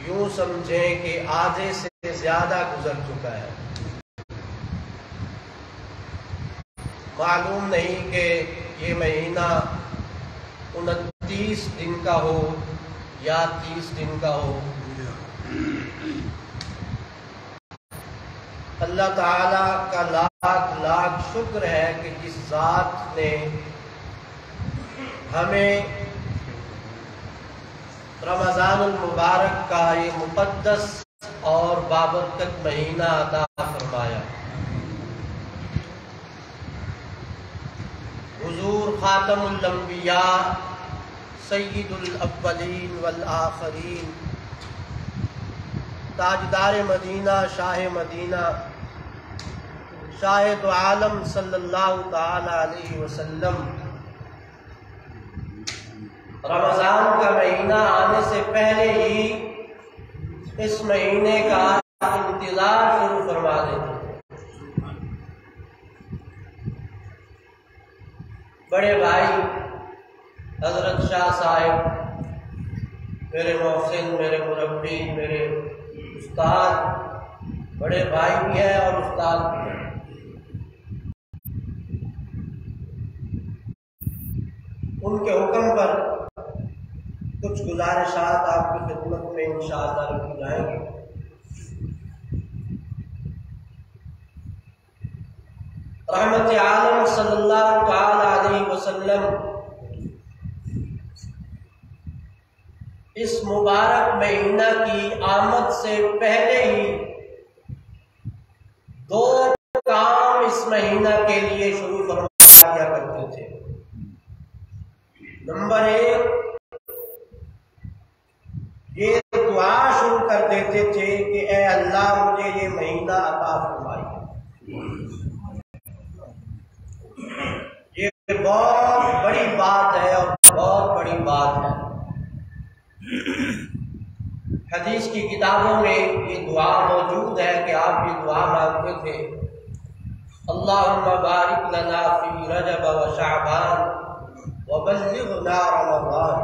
یوں سمجھیں کہ آدھے سے زیادہ گزر چکا ہے۔ معلوم نہیں کہ یہ مہینہ 29 دن کا ہو یا 30 دن کا ہو۔ اللہ تعالیٰ کا لاکھ لاکھ شکر ہے کہ جس ذات نے ہمیں رمضان المبارک کا یہ مقدس اور بابرکت مہینہ عطا فرمایا۔ حضور خاتم الانبیاء سید الاولین والآخرین، تاجدار مدینہ، شاہ مدینہ، شاہد عالم صلی اللہ تعالی علیہ وسلم رمضان کا مہینہ آنے سے پہلے ہی اس مہینے کا انتظار شروع فرما دیتے تھے۔ بڑے بھائی حضرت شاہ صاحب، میرے محسن، میرے مربی، میرے استاد، بڑے بھائی بھی ہیں اور استاد بھی ہیں، ان کے حکم پر کچھ گزارشات آپ کی خدمت میں انشاءاللہ رکھی جائیں گے۔ رحمت عالم صلی اللہ تعالی علیہ وسلم اس مبارک مہینہ کی آمد سے پہلے ہی 2 کام اس مہینہ کے لیے شروع فرما دیا کرتے تھے۔ نمبر 1، یہ دعا شروع کر دیتے تھے کہ اے اللہ مجھے یہ مہینہ عطا فرمائیے۔ یہ بہت بڑی بات ہے اور بہت بڑی بات ہے۔ حدیث کی کتابوں میں یہ دعا موجود ہے کہ آپ یہ دعا مانگتے تھے، اللہم بارک لنا فی رجب و شعبان وبلغنا رمضان،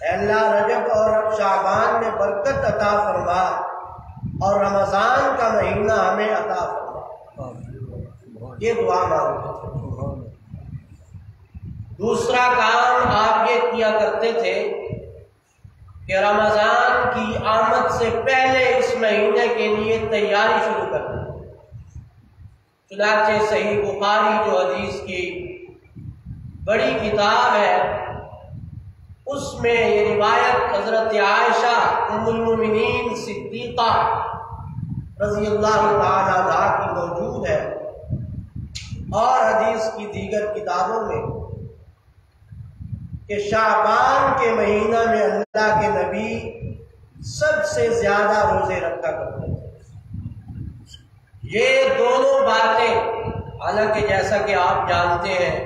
اے اللہ رجب اور شعبان میں برکت عطا فرما اور رمضان کا مہینہ ہمیں عطا فرما، یہ دعا مانگتے تھے۔ دوسرا کام آپ یہ کیا کرتے تھے کہ رمضان کی آمد سے پہلے اس مہینے کے لیے تیاری شروع کر دی۔ چنانچہ صحیح بخاری جو حدیث کی بڑی کتاب ہے، اس میں یہ روایت حضرت عائشہ ام المؤمنین صدیقہ رضی اللہ تعالی عنہا کی موجود ہے، اور حدیث کی دیگر کتابوں میں کہ شعبان کے مہینہ میں اللہ کے نبی سب سے زیادہ روزے رکھا کرتے تھے۔ یہ دونوں باتیں، حالانکہ جیسا کہ آپ جانتے ہیں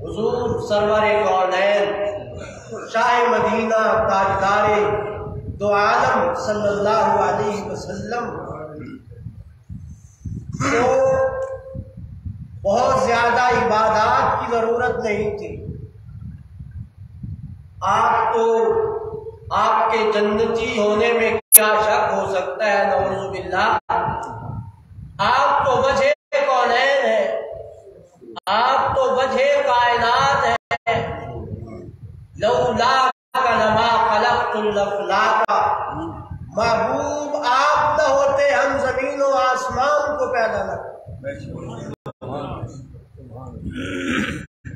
حضور سرور کونین شاہ مدینہ تاجدار دو عالم صلی اللہ علیہ وسلم کو بہت زیادہ عبادات کی ضرورت نہیں تھی۔ آپ تو آپ کے جنتی ہونے میں کیا شک ہو سکتا ہے، نعوذ باللہ۔ آپ تو وجہ کونین ہیں، آپ تو وجہ کائنات ہیں، لولاک لما خلقت الافلاک، محبوب آپ نہ ہوتے ہم زمین و آسمان کو پیدا نہ کرتے۔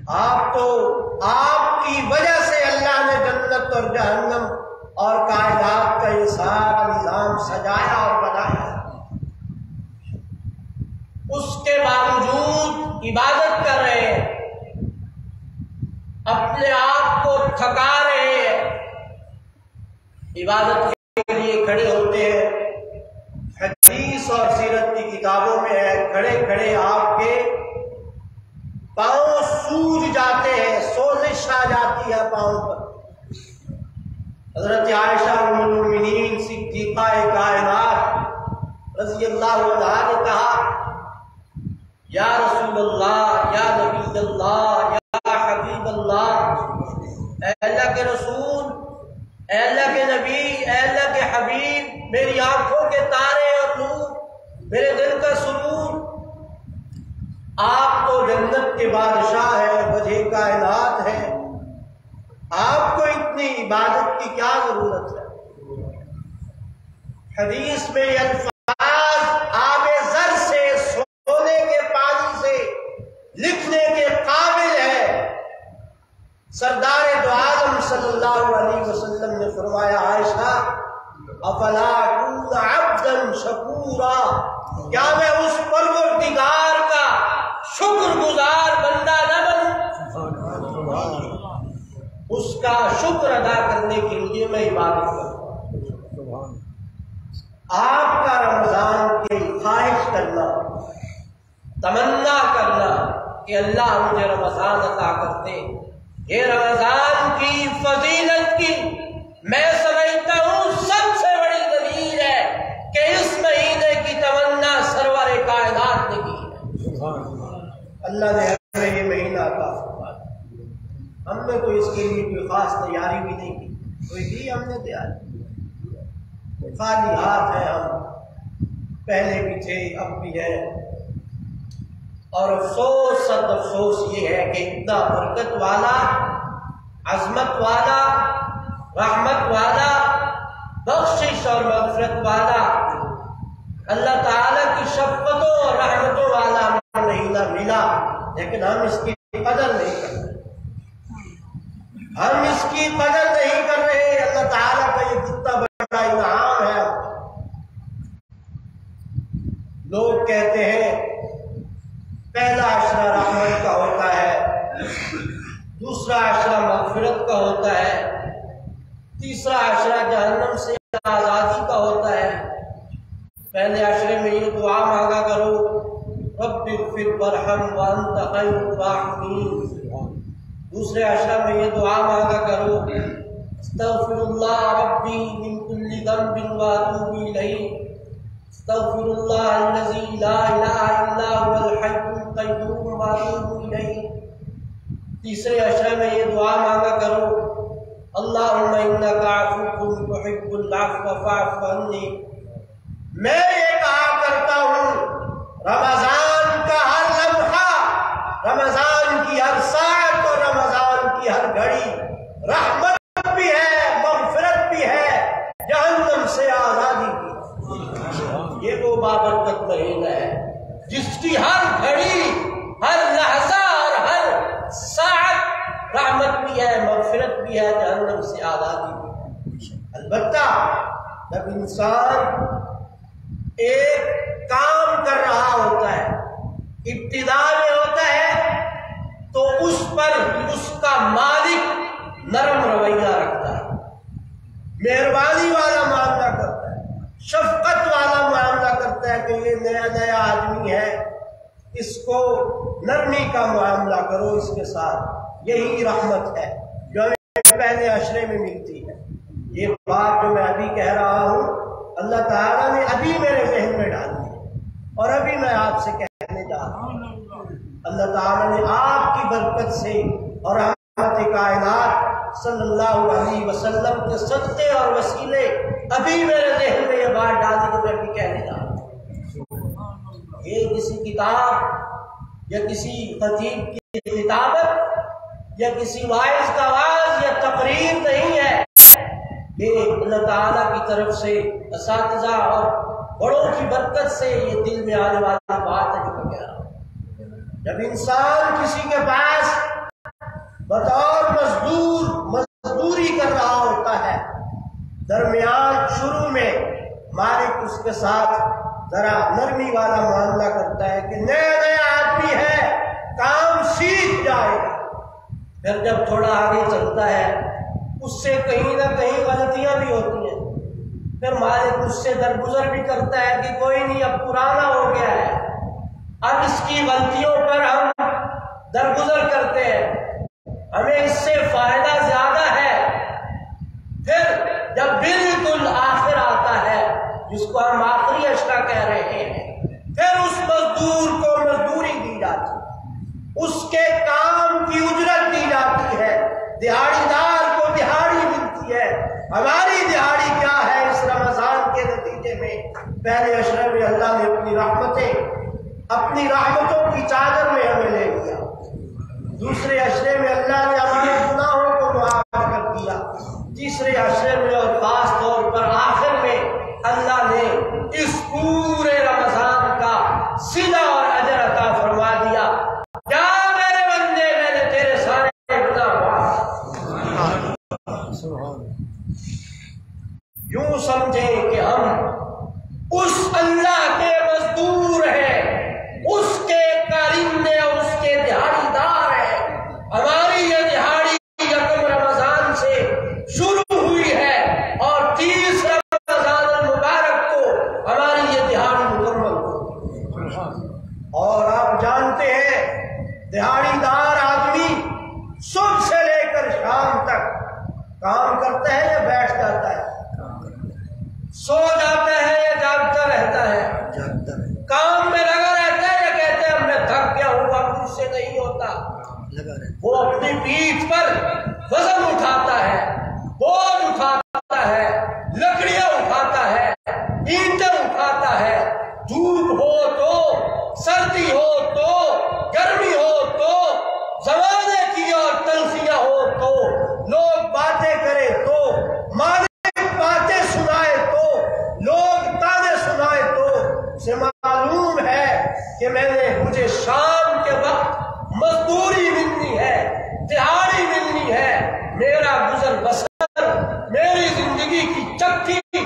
آپ تو آپ کی وجہ سے اللہ نے جنت اور جہنم اور کائنات کا یہ سارا نظام سجایا اور بنایا، اس کے باوجود عبادت کر رہے ہیں، اپنے آپ کو تھکا رہے ہیں، عبادت کے لیے کھڑے ہوتے ہیں۔ حدیث اور سیرت کی کتابوں میں ہے، کھڑے کھڑے آپ کے پاؤں سوج جاتے ہیں، سوزش آ جاتی ہے پاؤں پر۔ حضرت عائشہ ام المؤمنین صدیقہ کائنات رضی اللہ عنہا نے کہا، یا رسول اللہ، یا نبی اللہ، یا حبیب اللہ، اے اللہ کے رسول، اے اللہ کے نبی، اے اللہ کے میری آنکھوں کے تارے اور نور، میرے دل کا سرور، آپ تو جنت کے بادشاہ ہے، وجہ کائنات ہے، آپ کو اتنی عبادت کی کیا ضرورت ہے؟ حدیث میں یہ الفاظ آب زر سے، سونے کے پانی سے لکھنے کے قابل ہے۔ سردار دو عالم صلی اللہ علیہ وسلم نے فرمایا، عائشہ افلا اکون عبدا شکورا، کیا میں اس پروردگار کا شکر گزار بندہ نہ بنوں؟ اس کا شکر ادا کرنے کے لیے میں عبادت کروں۔ آپ کا رمضان کی خواہش کرنا، تمنا کرنا کہ اللہ مجھے رمضان عطا کرتے، یہ رمضان کی فضیلت کی میں سمجھتا ہوں سب سے بڑی دلیل ہے کہ اس مہینے کی تمنا سرور کائنات نے کی ہے۔ اللہ نے ہمیں یہ مہینہ عطا فرمایا، ہم نے تو اس کے لیے کوئی خاص تیاری بھی نہیں کی، کوئی بھی ہم نے تیاری، خالی ہاتھ ہیں ہم، پہلے بھی تھے اب بھی ہے۔ اور افسوس، صد افسوس یہ ہے کہ اتنا برکت والا، عظمت والا، رحمت والا، بخشش اور مغفرت والا، اللہ تعالیٰ کی شفقتوں اور رحمتوں والا مہینہ ملا، لیکن ہم اس کی قدر نہیں کر رہے، ہم اس کی قدر نہیں کر رہے۔ اللہ تعالیٰ کا یہ کتنا بڑا انعام ہے۔ لوگ کہتے ہیں پہلا عشرہ رحمت کا ہوتا ہے، دوسرا عشرہ مغفرت کا ہوتا ہے، تیسرا عشرہ جہنم سے آزادی کا ہوتا ہے۔ پہلے عشرے میں یہ دعا مانگا کرو، رب اغفر وارحم وانت خیر الراحمین۔ دوسرے عشرہ میں یہ دعا مانگا کرو، استغفر اللہ ربی من کل ذنب واتوب الیہ، استغفر اللہ الذی لا الہ الا هو الحی القیوم واتوب الیہ۔ تیسرے عشرے میں یہ دعا مانگا کرو، اللہم انک عفو تحب العفو فاعف عنی۔ میں یہ کہا کرتا ہوں رمضان کا ہر لمحہ، رمضان کی ہر ساعت اور رمضان کی ہر گھڑی رحمت بھی ہے، مغفرت بھی ہے، جہنم سے آزادی بھی۔ یہ وہ بابرکت مہینہ ہے جس کی ہر گھڑی، ہر لحظہ اور ہر ساعت رحمت بھی ہے، مغفرت بھی ہے، جہنم سے آزادی بھی۔ البتہ جب انسان ایک کام کر رہا ہوتا ہے، ابتدا میں ہوتا ہے، تو اس پر اس کا مالک نرم رویہ رکھتا ہے، مہربانی والا معاملہ کرتا ہے، شفقت والا معاملہ کرتا ہے کہ یہ نیا نیا آدمی ہے، اس کو نرمی کا معاملہ کرو اس کے ساتھ۔ یہی رحمت ہے جو ہمیں پہلے عشرے میں ملتی ہے۔ یہ بات جو میں ابھی کہہ رہا ہوں اللہ تعالیٰ نے ابھی میرے ذہن میں ڈالی ہے اور ابھی میں آپ سے کہنے جا رہا ہوں۔ اللہ تعالیٰ نے آپ کی برکت سے اور رحمت کائنات صلی اللہ علیہ وسلم کے صدقے اور وسیلے ابھی میرے ذہن میں یہ بات ڈالی تو میں ابھی کہنے جا رہا ہوں۔ یہ کسی کتاب یا کسی خطیب کی کتابت یا کسی واعظ کا واعظ یا تقریر نہیں ہے، یہ اللہ تعالیٰ کی طرف سے اساتذہ اور بڑوں کی برکت سے یہ دل میں آنے والی بات ہے جو میں کہہ رہا ہوں۔ جب انسان کسی کے پاس بطور مزدوری کر رہا ہوتا ہے، درمیان شروع میں مالک اس کے ساتھ ذرا نرمی والا معاملہ کرتا ہے کہ نیا نیا آدمی ہے، کام سیکھ جائے گا۔ پھر جب تھوڑا آگے چلتا ہے اس سے کہیں نہ کہیں غلطیاں بھی ہوتی ہیں، پھر مالک اس سے درگزر بھی کرتا ہے کہ کوئی نہیں، اب پرانا ہو گیا ہے، اب اس کی غلطیوں پر ہم درگزر کرتے ہیں، ہمیں اس سے فائدہ زیادہ ہے۔ پھر جب بالکل آخر آتا ہے جس کو ہم آخری اشرا کہہ رہے ہیں، پھر اس مزدور کو مزدوری دی جاتی ہے، اس کے کام کی اجرت دی جاتی ہے، دیہاڑی دار کو دہاڑی ملتی ہے۔ ہماری دہاڑی کیا ہے اس رمضان کے نتیجے پہلے عشرے میں اللہ نے اپنی رحمتوں کی چادر میں ہمیں لے لیا، دوسرے عشرے میں اللہ نے ہمارے گناہوں کو معاف کر دیا، تیسرے عشرے میں اور خاص طور پر آخر میں اللہ نے اس پورے رمضان کا صلہ اور اجر عطا فرما دیا۔ کیا میرے بندے، میں نے تیرے سارے گناہ معاف۔ یوں سمجھیں کہ ہم اس اللہ کے مزدور ہیں، اس کے کارندے اور اس کے دہاڑی دار ہیں۔ ہماری یہ دہاڑی یکم رمضان سے شروع ہوئی ہے اور 30 رمضان المبارک کو ہماری یہ دہاڑی مکمل ہوئی۔ اور آپ جانتے ہیں دہاڑی دار آدمی صبح سے لے کر شام تک کام کرتا ہے یا بیٹھ جاتا ہے؟ سو جاتا ہے یا جاگتا رہتا ہے؟ کام میں لگا رہتا ہے یا کہتے ہیں میں تھک گیا ہوں اب مجھ سے نہیں ہوتا؟ وہ اپنی پیٹھ پر وزن اٹھاتا ہے، بوجھ اٹھاتا ہے، لکڑیاں اٹھاتا ہے، اینٹیں اٹھاتا ہے، دھوپ ہو تو، سردی ہو تو، گرمی ہو تو، زمانے کی اور تلخیاں ہو تو، لوگ باتیں کرے تو، مالک باتیں سنائے تو، لوگ تانے سنائے تو، اسے معلوم ہے کہ مجھے شام کے وقت مزدوری ملنی ہے، دہاڑی ملنی ہے، میرا گزر بسر، میری زندگی کی چکی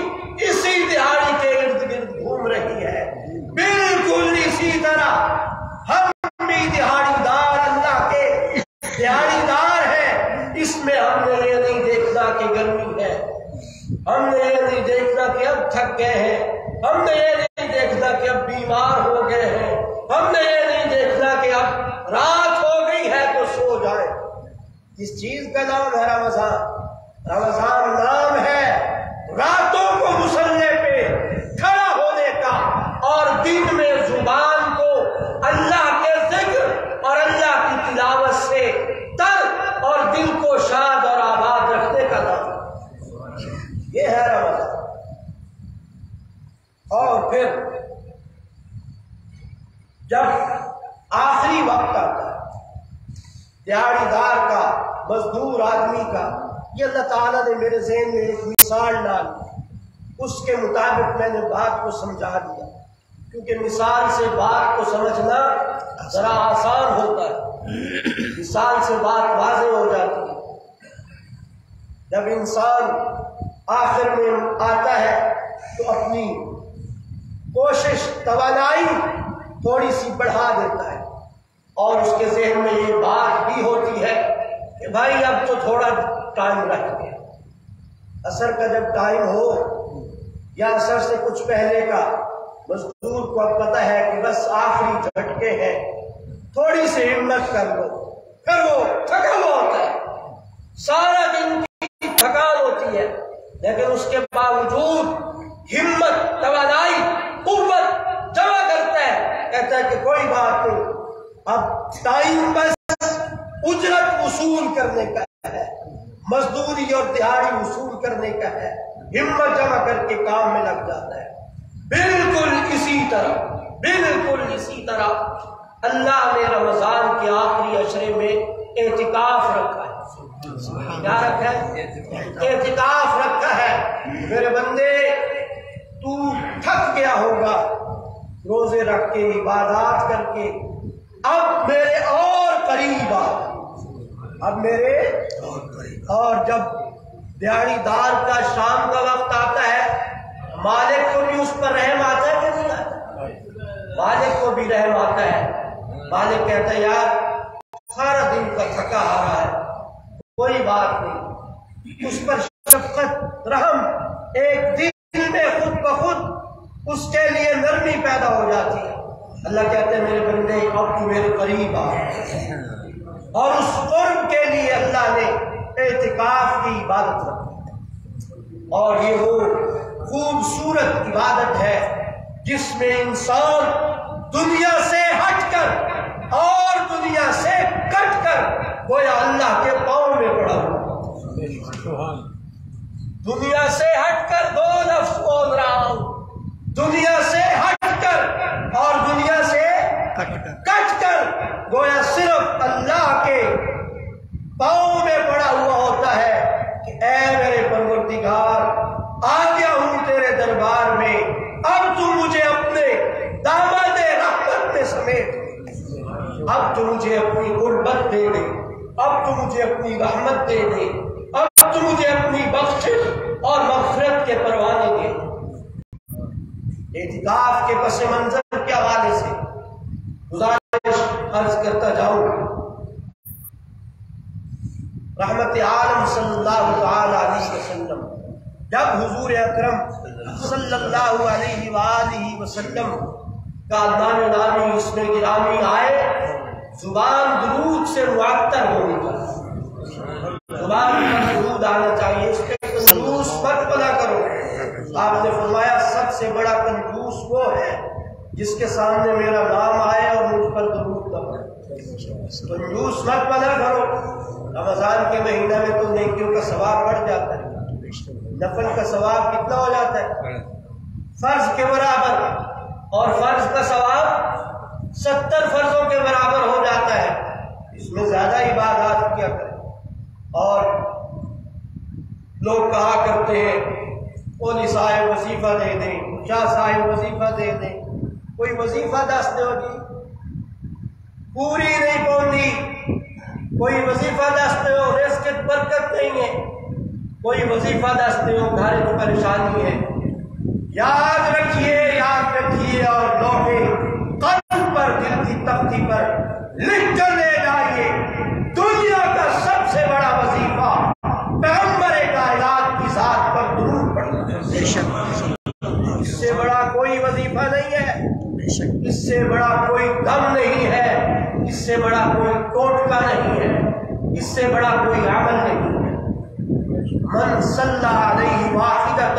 اسی دہاڑی کے ارد گرد گھوم رہی ہے۔ بالکل اسی طرح ہم بھی دہاڑی دار اللہ کے دہاڑی دار ہیں۔ اس میں ہم نے یہ نہیں دیکھنا کہ گرمی ہے، ہم نے یہ نہیں دیکھنا کہ اب تھک گئے ہیں، ہم نے یہ نہیں دیکھنا کہ اب بیمار ہو گئے ہیں، ہم نے یہ نہیں دیکھنا کہ اب رات ہو گئی ہے تو سو جائیں۔ اس چیز کا نام ہے رمضان۔ رمضان نام ہے راتوں کو مصلے پہ کھڑا ہونے کا اور دن میں زبان کو اللہ کے ذکر اور اللہ کی تلاوت سے تر اور دل کو شاد اور آباد رکھنے کا نام، یہ ہے رمضان۔ اور پھر جب آخری وقت آتا ہے دیہڑی دار کا، مزدور آدمی کا، یہ اللہ تعالیٰ نے میرے ذہن میں ایک مثال ڈالی، اس کے مطابق میں نے بات کو سمجھا دیا، کیونکہ مثال سے بات کو سمجھنا ذرا آسان ہوتا ہے، مثال سے بات واضح ہو جاتی ہے۔ جب انسان آخر میں آتا ہے تو اپنی کوشش، توانائی تھوڑی سی بڑھا دیتا ہے اور اس کے ذہن میں یہ بات بھی ہوتی ہے کہ بھائی اب تو تھوڑا ٹائم رہ گیا، عصر کا جب ٹائم ہو یا عصر سے کچھ پہلے کا، مزدور کو اب پتہ ہے کہ بس آخری جھٹکے ہیں، تھوڑی سی ہمت کر لو، پھر وہ تھکا ہوا ہوتا ہے، سارا دن کی تھکان ہوتی ہے، لیکن اس کے باوجود ہمت، توانائی، قوت جمع کرتا ہے، کہتا ہے کہ کوئی بات نہیں، اب ٹائم بس اجرت وصول کرنے کا ہے، مزدوری اور دہاڑی وصول کرنے کا ہے، ہمت جمع کر کے کام میں لگ جاتا ہے۔ بالکل اسی طرح اللہ نے رمضان کے آخری عشرے میں اعتکاف رکھا ہے۔ کیا رکھا ہے؟ اعتکاف رکھا ہے۔ میرے بندے، تو تھک گیا ہوگا روزے رکھ کے، عبادات کر کے، اب میرے اور قریب آ، اب میرے اور جب دیہڑی دار کا شام کا وقت آتا ہے، مالک کو بھی اس پر رحم آتا ہے کہ نہیں آتا؟ مالک کو بھی رحم آتا ہے۔ مالک کہتا ہے یار سارا دن کا تھکا آ رہا ہے، کوئی بات نہیں، اس پر شفقت، رحم ایک دن میں خود بخود اس کے لیے نرمی پیدا ہو جاتی ہے۔ اللہ کہتے ہیں میرے بندے اب تو میرے قریب آ، اور اس قرب کے لیے اللہ نے اعتکاف کی عبادت رکھی، اور یہ وہ خوبصورت عبادت ہے جس میں انسان دنیا سے ہٹ کر اور دنیا سے کٹ کر گویا اللہ کے پاؤں میں پڑا ہوا، دنیا سے ہٹ کر دو لفظ بول رہا ہوں، اب تو مجھے اپنی قربت دے دے، اب تو مجھے اپنی رحمت دے دے، اب تو مجھے اپنی بخشش اور مغفرت کے پروانے دے دے۔ اعتکاف کے پس منظر کے حوالے سے گزارش عرض کرتا جاؤں، رحمت عالم صلی اللہ تعالی علیہ وسلم جب حضور اکرم صلی اللہ علیہ وآلہ وسلم کا نامی اس میں گرامی آئے، زبان درود سے معطر ہونی چاہیے، زبان پر درود آنا چاہیے، اس پہ کنجوس مت بنا کرو۔ آپ نے فرمایا سب سے بڑا کنجوس وہ ہے جس کے سامنے میرا نام آئے اور مجھ پر درود نہ پڑے۔ کنجوس مت بنا کرو۔ رمضان کے مہینے میں تو نیکیوں کا ثواب بڑھ جاتا ہے، نفل کا ثواب کتنا ہو جاتا ہے؟ فرض کے برابر، اور فرض کا ثواب 70 فرضوں کے برابر ہو جاتا ہے۔ اس میں زیادہ عبادات کیا کریں۔ اور لوگ کہا کرتے ہیں کوئی صاحب وظیفہ دے دیں، کیا صاحب وظیفہ دے دیں، کوئی وظیفہ دس دو جی، پوری نہیں پوندی، کوئی وظیفہ دس دو، رزق کی برکت نہیں ہے، کوئی وظیفہ دس دو، گھر کی پریشانی ہے۔ یاد رکھیے اور لوہے قلب پر، دل کی تختی پر لکھ کر لے جائیے، دنیا کا سب سے بڑا وظیفہ پیغمبر کائنات کی ذات پر درود پڑھنا ہے۔ اس سے بڑا کوئی وظیفہ نہیں ہے، اس سے بڑا کوئی دم نہیں ہے، اس سے بڑا کوئی ٹوٹکا نہیں ہے، اس سے بڑا کوئی عمل نہیں ہے۔ من صلی علیہ واحدۃ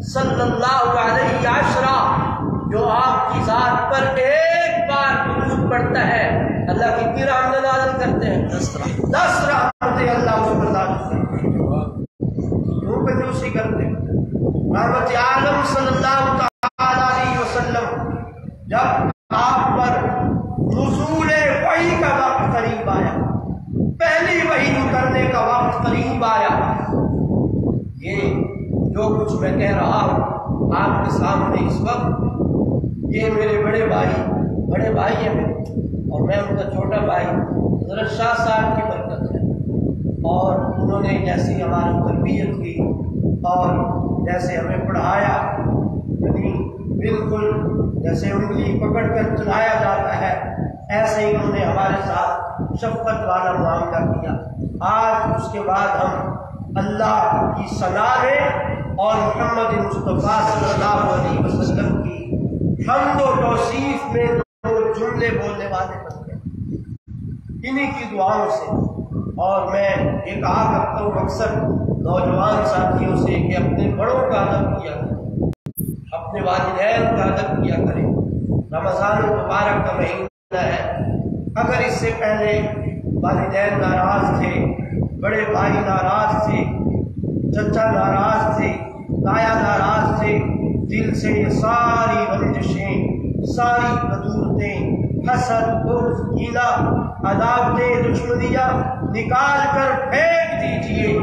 صلی اللہ علیہ عشرہ، جو آپ کی ذات پر ایک بار درود پڑھتا ہے، اللہ کتنی رحمت نازل کرتے ہیں؟ 10 رحمتیں اللہ اس پر نازل کرتے ہیں۔ کیوں کنجوسی کرتے ہیں؟ رحمت عالم صلی اللہ تعالی علیہ وسلم جب آپ پر نزول وحی کا وقت قریب آیا، پہلی وحی اترنے کا وقت قریب آیا، یہ جو کچھ میں کہہ رہا ہوں آپ کے سامنے اس وقت، یہ میرے بڑے بھائی ہیں میرے، اور میں ان کا چھوٹا بھائی حضرت شاہ صاحب کی برکت ہے، اور انہوں نے جیسی ہماری تربیت کی اور جیسے ہمیں پڑھایا، یعنی بالکل جیسے انگلی پکڑ کر چلایا جاتا ہے، ایسے ہی انہوں نے ہمارے ساتھ شفقت والا معاملہ کیا۔ آج اس کے بعد ہم اللہ کی ثنا ہے اور محمد مصطفیٰ صلی اللہ علیہ وسلم کی حمد و توصیف میں 2 جملے بولنے والے بن گئے انہی کی دعاؤں سے۔ اور میں یہ کہا کرتا ہوں اکثر نوجوان ساتھیوں سے کہ اپنے بڑوں کا ادب کیا کریں، اپنے والدین کا ادب کیا کریں۔ رمضان المبارک کا مہینہ ہے، اگر اس سے پہلے والدین ناراض تھے، بڑے بھائی ناراض تھے، چچا ناراض تھے، تایا ناراض تھے، دل سے یہ ساری رنجشیں، ساری بدولتیں، حسد، بغض، کینہ، عداوتیں، دشمنیاں نکال کر پھینک دیجئے۔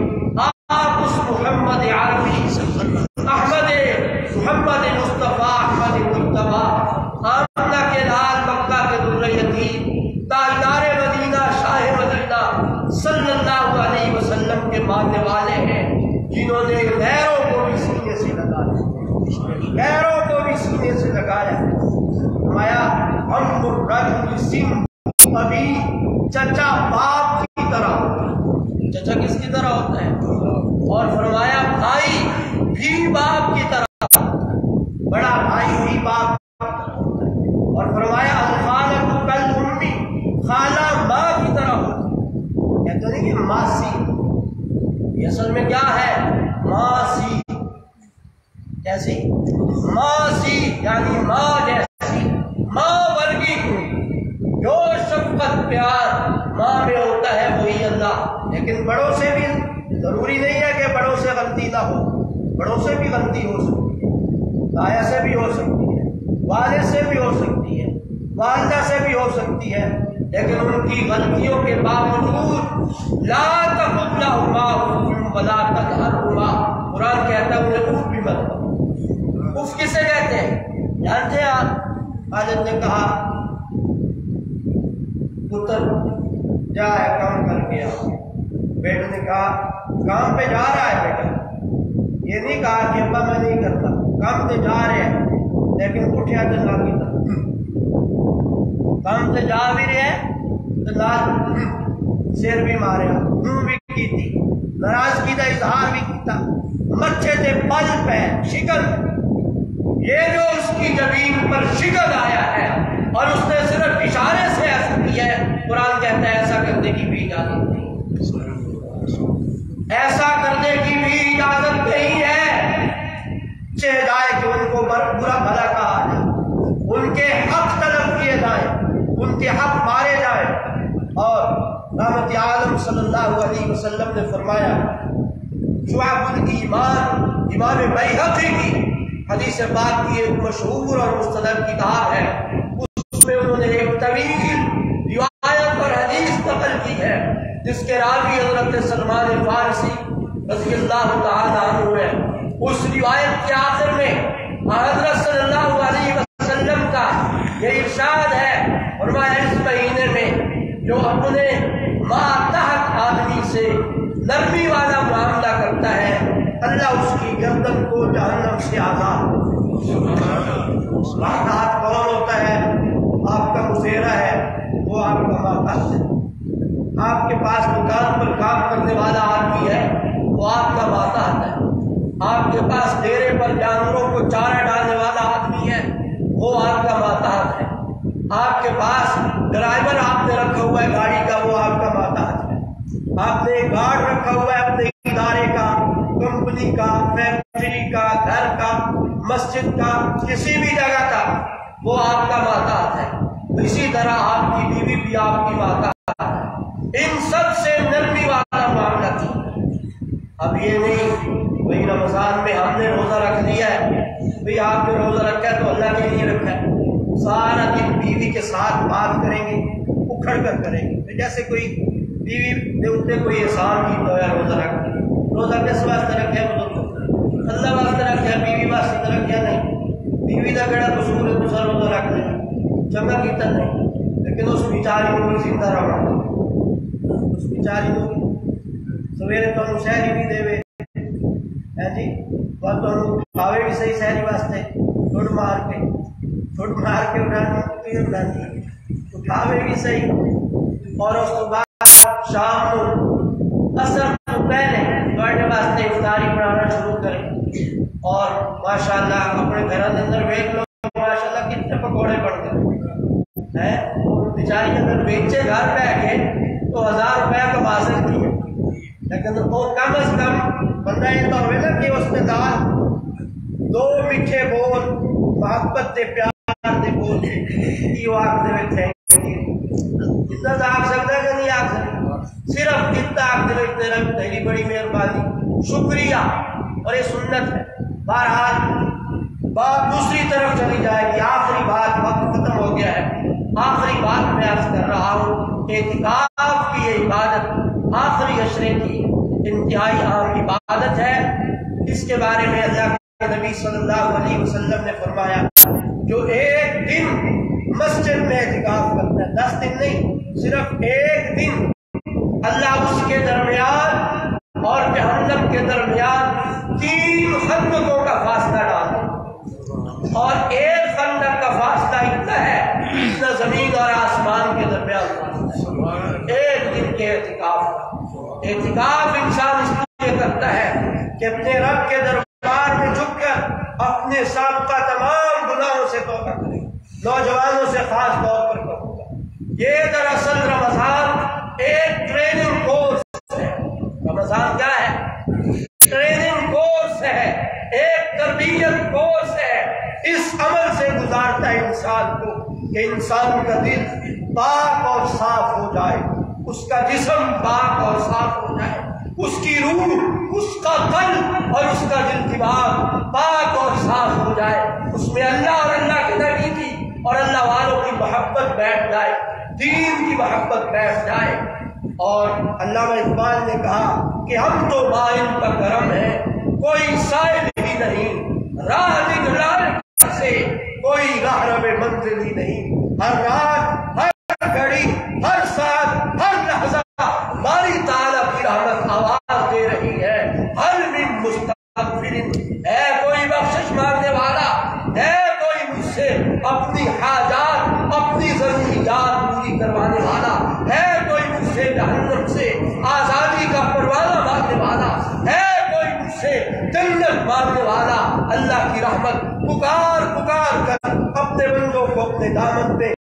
آپ اس محمد عربی محمد مصطفیٰ احمد مجتبیٰ آمنہ کے لال مکہ کے در یتیم تاجدار مدینہ شاہ مدینہ صلی اللہ علیہ وسلم کے ماننے والے ہیں، جنہوں نے غیروں کو بھی سینے سے لگایا، فرمایا ہم الرجل سم ابھی، چچا باپ کی طرح ہوتا ہے۔ چچا کس کی طرح ہوتا ہے؟ اور فرمایا بھائی بھی باپ کی طرح، بڑا بھائی بھی باپ کی طرح ہوتا ہے۔ اور فرمایا الخالۃ کالأم، خالہ ماں کی طرح ہوتی ہے۔ کہتے نہیں کہ ماسی، یہ اصل میں کیا ہے؟ ماسی، کیسی؟ ماسی یعنی ماں جیسی، ماں ورگی کوئی، جو شفقت پیار ماں میں ہوتا ہے وہی اللہ۔ لیکن بڑوں سے بھی ضروری نہیں ہے کہ بڑوں سے غلطی نہ ہو، بڑوں سے بھی غلطی ہو سکتی ہے، دایا سے بھی ہو سکتی ہے، والد سے بھی ہو سکتی ہے، والدہ سے بھی ہو سکتی ہے، لیکن ان کی غلطیوں کے باوجود لا تقل لهما اف ولا تنهرهما، قرآن کہتا ہے انہیں اف بھی مت کہو۔ اف کسے کہتے ہیں جانتے ہیں آپ؟ والد نے کہا پتر جا ہے کام کر کے آؤ۔ بیٹے نے کہا کام پہ جا رہا ہے بیٹا، یہ نہیں کہا کہ ابا میں نہیں کرتا، کام پہ جا رہے ہیں لیکن اٹھیا تو نہ کیتا، کام پہ جا بھی رہے ہیں تو لال سیر بھی مارے، منہ بھی کیتی، ناراضگی کا اظہار بھی کیتا، مچھے تے پل پہ شکل، یہ جو اس کی زمین پر شکل آیا ہے اور اس نے صرف اشارے سے ایسا کیا ہے، قرآن کہتا ہے ایسا کرنے کی بھی اجازت نہیں، ایسا کرنے کی بھی اجازت نہیں ہے، چاہے جائے کہ ان کو برا بھلا کہا جائے، ان کے حق طلب کیے جائیں، ان کے حق مارے جائیں۔ اور رحمت عالم صلی اللہ علیہ وسلم نے فرمایا، شعب الایمان امام بیہقی کی حدیث پاک کی ایک مشہور اور مستند کتاب ہے، اس میں انہوں نے ایک طویل روایت اور حدیث نقل کی ہے جس کے راوی حضرت سلمان فارسی رضی اللہ تعالی عنہ ہے۔ اس روایت کے آخر میں حضرت صلی اللہ علیہ وسلم کا یہ ارشاد ہے، فرمایا اس مہینے میں جو اپنے ماتحت آدمی سے نرمی والا معاملہ کرتا ہے، اللہ اس کی گردن کو جہنم سے آزاد۔ ماتحت کون ہوتا ہے؟ آپ کا مشیرہ ہے، وہ آپ کا ماتحت ہے۔ آپ کے پاس دکان پر کام کرنے والا آدمی ہے، وہ آپ کا ماتحت ہے۔ آپ کے پاس ڈیرے پر جانوروں کو چارہ ڈالنے والا آدمی ہے، وہ آپ کا ماتحت ہے۔ آپ کے پاس ڈرائیور آپ نے رکھا ہوا ہے گاڑی کا، وہ آپ کا ماتحت ہے۔ آپ نے گارڈ رکھا ہوا ہے اپنے ادارے کا، کمپنی کا، فیکٹری کا، گھر کا، مسجد کا، کسی بھی جگہ کا، وہ آپ کا ماتحت ہے۔ اسی طرح آپ کی بیوی بھی آپ کی ماتحت ہے۔ ان سب سے نرمی والا معاملہ کیجیے۔ اب یہ نہیں بھئی رمضان میں ہم نے روزہ رکھ لیا ہے، بھئی آپ نے روزہ رکھا ہے تو اللہ کے لیے رکھا ہے، سارا دن بیوی کے ساتھ بات کریں گے، اکھڑ کر کریں گے، جیسے کوئی بیوی نے ان پہ کوئی احسان کی تو ہے روزہ رکھ لیا۔ روزہ کس واسطے رکھا ہے؟ بزرگ اللہ واسطے رکھا ہے، بیوی واسطے تو رکھا نہیں۔ بیوی کا کہڑا قصور ہے دوسرا روزہ رکھ لیں، چنگا کیتا نہیں، لیکن اس بیچاری کو بھی زندہ رہا، اس بیچاری کو سویرے تو شہری بھی دے ہے جی، اور تو کھاوے بھی صحیح شہری واسطے، ٹھڈ مار کے اٹھانی، اٹھاوے بھی صحیح، اور اس کو بعد شام کو اثر تو پہلے تھوڑے واسطے افطاری بنانا شروع کریں، اور ماشاءاللہ اپنے گھر کے اندر دیکھ لو ماشاءاللہ کتنے پکوڑے بن گئے ہیں، بیچاری اگر بیچے گھر بیٹھ کے تو 1000 روپیہ کما سکتی ہے، لیکن وہ کم از کم بندہ یہ تو ہوئے نا کہ اس میں دال دو میٹھے بول محبت دے پیار دے بول کی آگ دے تھینک یو، اتنا تو آگ سکتا ہے کہ نہیں آگ سکتا، صرف اتنا آگ دے اتنے رنگ تیری بڑی مہربانی شکریہ، اور یہ سنت ہے۔ بہرحال بات دوسری طرف چلی جائے گی، آخری بات، وقت ختم ہو گیا ہے، آخری بات میں عرض کر رہا ہوں کہ اعتکاف کی یہ عبادت آخری عشرے کی انتہائی عام عبادت ہے۔ اس کے بارے میں اللہ کے نبی صلی اللہ علیہ وسلم نے فرمایا، جو ایک دن مسجد میں اعتکاف کرتا ہے، 10 دن نہیں، صرف ایک دن، اللہ اس کے درمیان اور جہنم کے درمیان 3 خندقوں کا فاصلہ ڈال دے، اور ایک خندق کا فاصلہ اتنا ہے جتنا زمین اور آسمان کے درمیان فاصلہ ہے، ایک دن کے اعتکاف کا۔ اعتکاف انسان اس لیے کرتا ہے کہ اپنے رب کے دربار میں جھک کر اپنے سابقہ تمام گناہوں سے توبہ کرے، نوجوانوں سے خاص طور پر کہوں گا، یہ دراصل رمضان ایک ٹریننگ کورس ہے۔ رمضان کیا ہے؟ ٹریننگ کورس ہے، ایک تربیت کورس ہے، اس عمل سے گزارتا ہے انسان کو کہ انسان کا دل پاک اور صاف ہو جائے، اس کا جسم پاک اور صاف ہو جائے، اس کی روح، اس کا قلب اور اس کا دل دماغ پاک اور صاف ہو جائے، اس میں اللہ اور اللہ کے نبی کی اور اللہ والوں کی محبت بیٹھ جائے، دین کی محبت بیٹھ جائے۔ اور علامہ اقبال نے کہا کہ ہم تو مائل کا کرم ہے، کوئی سائل ہی نہیں، راہ نگران سے کوئی راہ رب منزل ہی نہیں، ہر رات، ہر گھڑی، ہر اپنی حاجات اپنی ضروریات پوری کروانے والا ہے کوئی مجھ سے جہنم سے آزادی کا پروانہ مانگنے والا ہے کوئی مجھ سے جنت مانگنے والا اللہ کی رحمت پکار پکار کر اپنے بندوں کو اپنے دامن پہ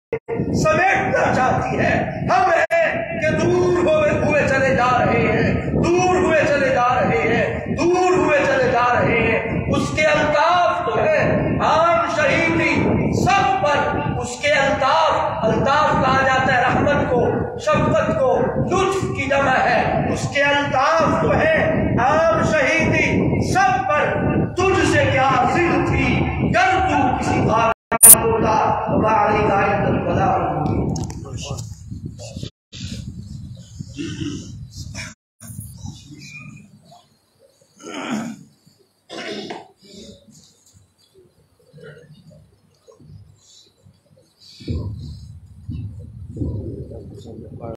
سمیٹنا چاہتی ہے ہم ہیں کہ دور ہوئے چلے جا رہے ہیں دور ہوئے چلے جا رہے ہیں دور ہوئے چلے جا رہے ہیں اس کے الطاف تو ہے عام شہیدی سب پر اس کے الطاف کہا جاتا ہے رحمت کو شفقت کو لطف کی جمع ہے اس کے الطاف تو ہے عام شہیدی سب پر تجھ سے کیا ضد تھی گر تو کسی بات ہوتا ہماری غائب البلا